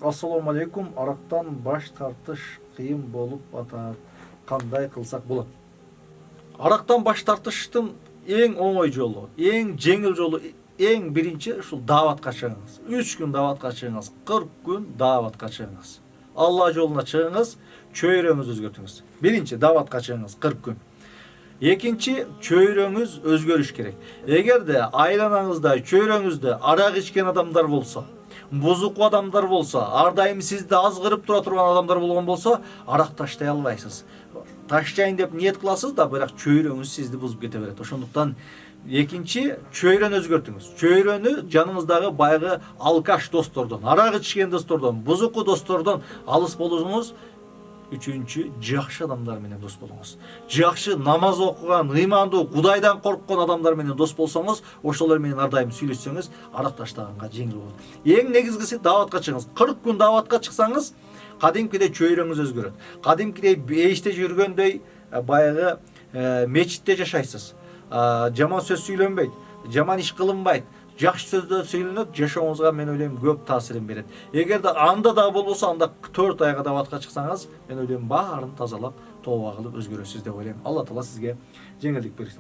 Assalamu алейкум. Арактан баш тартыш кыйын болуп атат. Кандай кылсак болот? Арактан баш тартыштын эң оңой жолу, эң жеңил жолу, эң биринчи ушул дааватка чыгыңыз. 3 күн дааватка чыгыңыз, 40 күн дааватка чыгыңыз. Алла жолуна чыгыңыз, чөйрөңүздү өзгөртүңүз. Биринчи дааватка чыгыңыз 40 күн. Экинчи, чөйрөңүз өзгөрүш керек. Эгерде айланаңызда, чөйрөңүздө арак ичкен адамдар болсо, бузуку адамдар болсо, ар дайым сизди азгырып тура турган адамдар болгон болсо, арак таштай албайсыз. Таштайын деп ниет кыласыз да, бирок чөйрөңүз сизди бузуп кете берет. Ошондуктан экинчи, чөйрөнү өзгөртүңүз. Чөйрөнү жаныңыздагы байгы алкаш достордон, арак ичкен достордон, бузуку достордон алыс болуңуз. Үчүнчү, жакшы адамдар менен дос болуңуз. Жакшы намаз окуган, ыймандуу, Кудайдан корккон адамдар менен дос болсоңуз, ошолор менен ар дайым сүйлөшсөңүз, арак таштаганга жеңил болот. Эң негизгиси дааватка чыгыңыз. 40 күн дааватка чыксаңыз, кадимкидей чөйрөңүз өзгөрөт. Кадимкидей бейиште жүргөндөй баягы мечитте жашайсыз. Жаман сөз сүйлөнбөйт, жаман иш кылынбайт. Жакшы сөздөр сүйлөнөт, жашооңузга мен ойлойм көп таасирин берет. Эгерде анда да болбосо, анда 4 айга дааватка чыксаңыз, мен ойлойм баарын тазалап, тооба кылып өзгөрөсүз деп ойлойм. Алла таала сизге жеңилдик берсин.